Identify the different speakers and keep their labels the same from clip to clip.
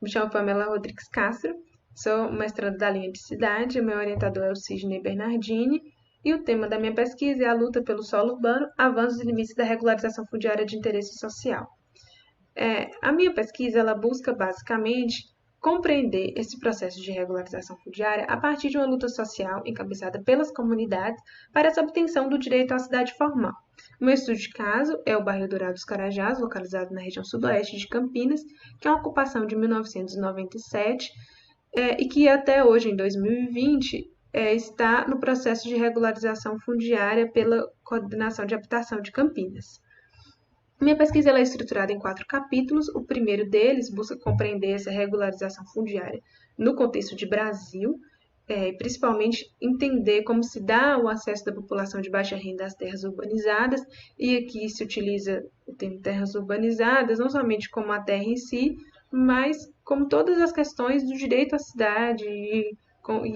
Speaker 1: Me chamo Pamela Rodrigues Castro, sou mestranda da linha de cidade, meu orientador é o Sidney Bernardini, e o tema da minha pesquisa é a luta pelo solo urbano, avanços e limites da regularização fundiária de interesse social. A minha pesquisa ela busca basicamente compreender esse processo de regularização fundiária a partir de uma luta social encabeçada pelas comunidades para essa obtenção do direito à cidade formal. O meu estudo de caso é o bairro Dourado dos Carajás, localizado na região sudoeste de Campinas, que é uma ocupação de 1997 e que até hoje, em 2020, está no processo de regularização fundiária pela Coordenação de Habitação de Campinas. Minha pesquisa é estruturada em 4 capítulos. O primeiro deles busca compreender essa regularização fundiária no contexto de Brasil, principalmente entender como se dá o acesso da população de baixa renda às terras urbanizadas, e aqui se utiliza o termo terras urbanizadas não somente como a terra em si, mas como todas as questões do direito à cidade e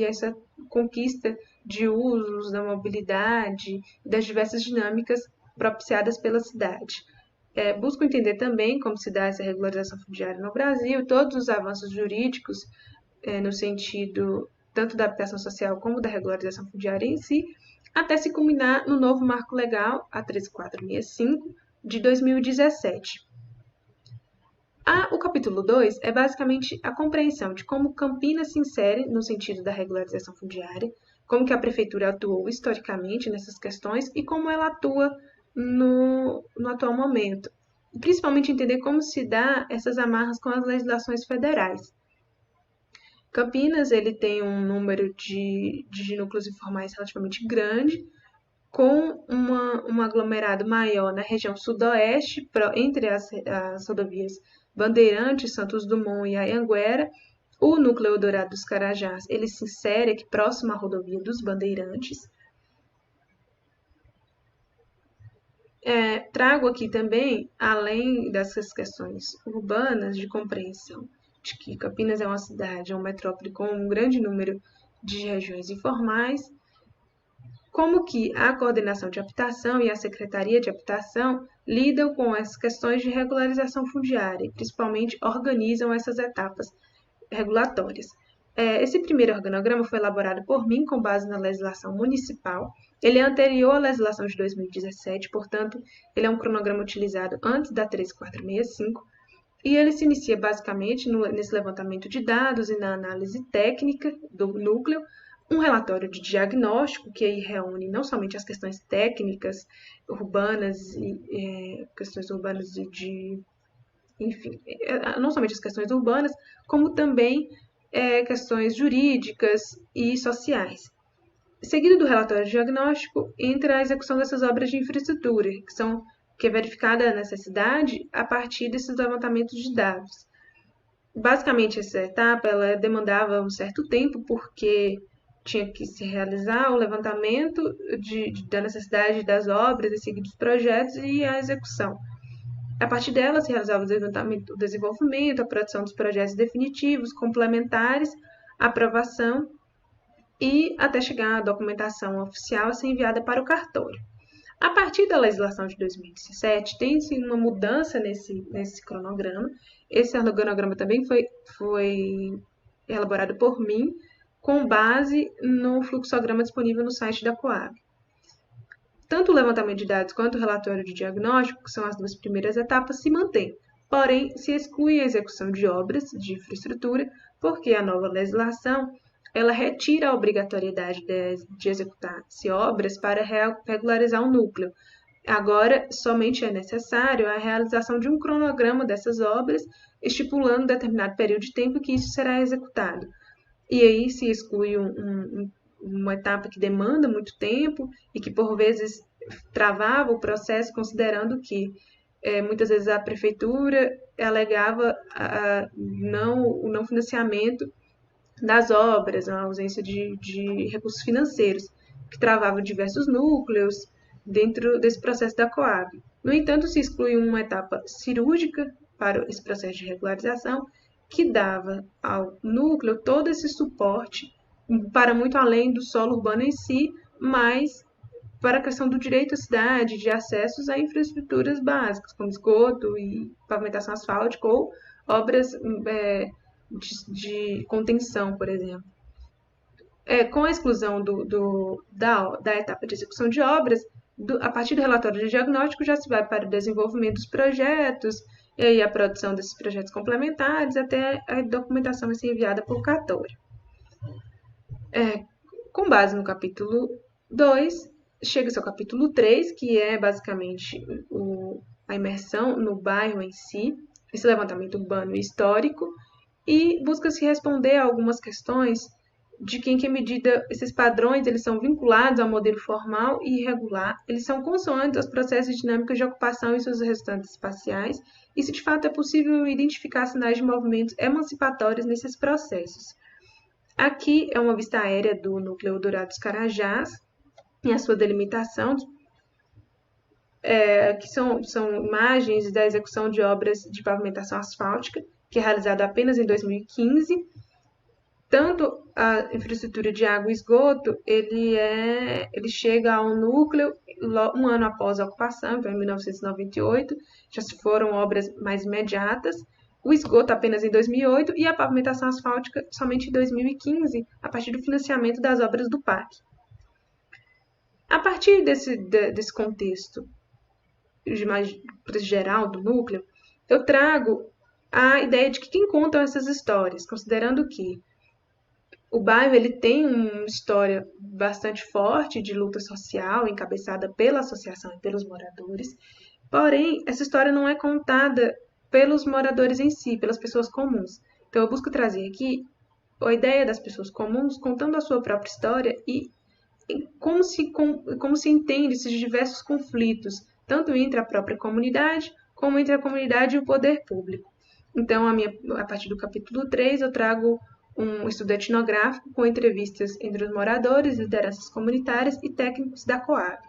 Speaker 1: essa conquista de usos, da mobilidade, das diversas dinâmicas propiciadas pela cidade. Busco entender também como se dá essa regularização fundiária no Brasil, todos os avanços jurídicos no sentido tanto da habitação social como da regularização fundiária em si, até se culminar no novo marco legal, a 13465, de 2017. O capítulo 2 é basicamente a compreensão de como Campinas se insere no sentido da regularização fundiária, como que a prefeitura atuou historicamente nessas questões e como ela atua no atual momento. Principalmente entender como se dá essas amarras com as legislações federais. Campinas ele tem um número de núcleos informais relativamente grande, com um aglomerado maior na região sudoeste, entre as rodovias Bandeirantes, Santos Dumont e Anhanguera. O núcleo Dourado dos Carajás ele se insere aqui próximo à rodovia dos Bandeirantes. Trago aqui também, além dessas questões urbanas de compreensão de que Campinas é uma cidade, é uma metrópole com um grande número de regiões informais, como que a coordenação de habitação e a Secretaria de Habitação lidam com essas questões de regularização fundiária e principalmente organizam essas etapas regulatórias. Esse primeiro organograma foi elaborado por mim com base na legislação municipal. Ele é anterior à legislação de 2017, portanto, ele é um cronograma utilizado antes da 13465, e ele se inicia basicamente nesse levantamento de dados e na análise técnica do núcleo, um relatório de diagnóstico que aí reúne não somente as questões técnicas urbanas e questões urbanas enfim, não somente as questões urbanas, como também questões jurídicas e sociais. Seguido do relatório diagnóstico, entra a execução dessas obras de infraestrutura, que é verificada a necessidade a partir desses levantamentos de dados. Basicamente, essa etapa ela demandava um certo tempo, porque tinha que se realizar o levantamento da necessidade das obras e seguir os projetos e a execução. A partir dela, se realizava o desenvolvimento, a produção dos projetos definitivos, complementares, a aprovação e até chegar à documentação oficial a ser enviada para o cartório. A partir da legislação de 2017, tem-se uma mudança nesse cronograma. Esse cronograma também foi elaborado por mim, com base no fluxograma disponível no site da Coab. Tanto o levantamento de dados quanto o relatório de diagnóstico, que são as duas primeiras etapas, se mantêm. Porém, se exclui a execução de obras de infraestrutura, porque a nova legislação ela retira a obrigatoriedade de executar-se obras para regularizar o núcleo. Agora, somente é necessário a realização de um cronograma dessas obras, estipulando determinado período de tempo que isso será executado. E aí se exclui uma etapa que demanda muito tempo e que, por vezes, travava o processo, considerando que muitas vezes a prefeitura alegava o não financiamento das obras, a ausência de recursos financeiros, que travava diversos núcleos dentro desse processo da Coab. No entanto, se exclui uma etapa cirúrgica para esse processo de regularização, que dava ao núcleo todo esse suporte para muito além do solo urbano em si, mas para a questão do direito à cidade, de acessos a infraestruturas básicas, como esgoto e pavimentação asfáltica ou obras de contenção, por exemplo. Com a exclusão da etapa de execução de obras, a partir do relatório de diagnóstico já se vai para o desenvolvimento dos projetos, e aí a produção desses projetos complementares, até a documentação vai ser enviada por cartório. Com base no capítulo 2, chega-se ao capítulo 3, que é basicamente a imersão no bairro em si, esse levantamento urbano e histórico, e busca-se responder a algumas questões de que em que medida esses padrões eles são vinculados ao modelo formal e irregular, eles são consoantes aos processos dinâmicos de ocupação e seus resultantes espaciais, e se de fato é possível identificar sinais de movimentos emancipatórios nesses processos. Aqui é uma vista aérea do núcleo Dourados Carajás, e a sua delimitação, que são imagens da execução de obras de pavimentação asfáltica, que é realizada apenas em 2015. Tanto a infraestrutura de água e esgoto, ele chega ao núcleo um ano após a ocupação, então em 1998, já se foram obras mais imediatas, o esgoto apenas em 2008 e a pavimentação asfáltica somente em 2015, a partir do financiamento das obras do PAC. A partir desse contexto mais geral do núcleo, eu trago a ideia de que quem contam essas histórias, considerando que o bairro ele tem uma história bastante forte de luta social, encabeçada pela associação e pelos moradores, porém, essa história não é contada pelos moradores em si, pelas pessoas comuns. Então, eu busco trazer aqui a ideia das pessoas comuns contando a sua própria história e como se entende esses diversos conflitos, tanto entre a própria comunidade, como entre a comunidade e o poder público. Então, a partir do capítulo 3, eu trago um estudo etnográfico com entrevistas entre os moradores, lideranças comunitárias e técnicos da Coab.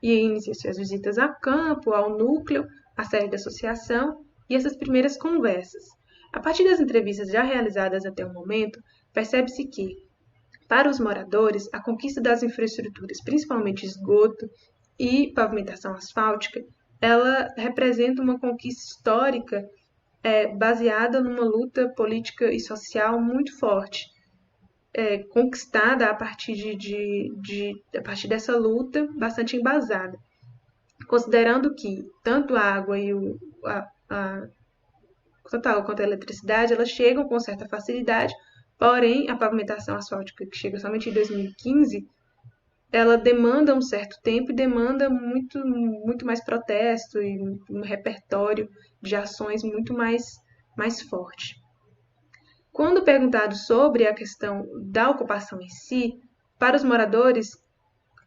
Speaker 1: E inicia-se as visitas a campo, ao núcleo, à sede da associação e essas primeiras conversas. A partir das entrevistas já realizadas até o momento, percebe-se que, para os moradores, a conquista das infraestruturas, principalmente esgoto e pavimentação asfáltica, ela representa uma conquista histórica baseada numa luta política e social muito forte, conquistada a partir a partir dessa luta bastante embasada, considerando que tanto a água e tanto a água quanto a eletricidade elas chegam com certa facilidade, porém a pavimentação asfáltica que chega somente em 2015 ela demanda um certo tempo e demanda muito mais protesto e um repertório de ações muito mais forte. Quando perguntado sobre a questão da ocupação em si, para os moradores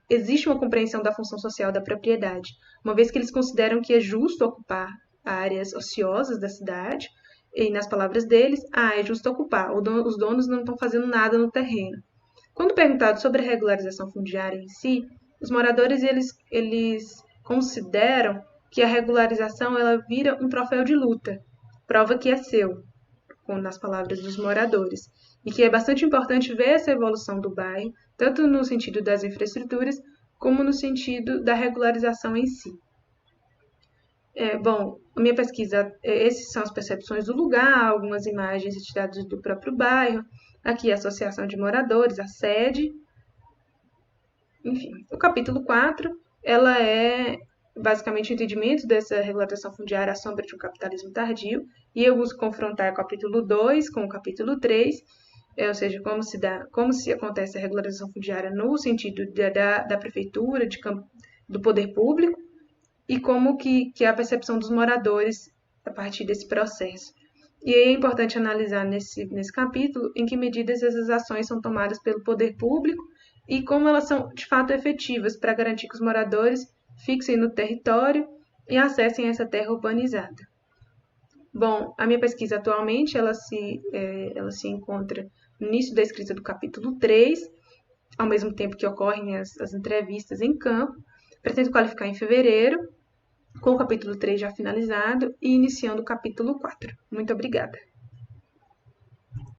Speaker 1: existe uma compreensão da função social da propriedade, uma vez que eles consideram que é justo ocupar áreas ociosas da cidade, e nas palavras deles, é justo ocupar, os donos não estão fazendo nada no terreno. Quando perguntado sobre a regularização fundiária em si, os moradores eles consideram que a regularização ela vira um troféu de luta, prova que é seu, nas palavras dos moradores, e que é bastante importante ver essa evolução do bairro, tanto no sentido das infraestruturas, como no sentido da regularização em si. A minha pesquisa, essas são as percepções do lugar, algumas imagens retiradas do próprio bairro, aqui a associação de moradores, a sede, enfim. O capítulo 4, ela é basicamente o entendimento dessa regularização fundiária à sombra de um capitalismo tardio, e eu busco confrontar o capítulo 2 com o capítulo 3, ou seja, como se acontece a regularização fundiária no sentido da prefeitura, do poder público, e como que é a percepção dos moradores a partir desse processo. E é importante analisar nesse capítulo em que medidas essas ações são tomadas pelo poder público e como elas são de fato efetivas para garantir que os moradores fixem no território e acessem essa terra urbanizada. Bom, a minha pesquisa atualmente ela se encontra no início da escrita do capítulo 3, ao mesmo tempo que ocorrem as entrevistas em campo. Pretendo qualificar em fevereiro, com o capítulo 3 já finalizado e iniciando o capítulo 4. Muito obrigada.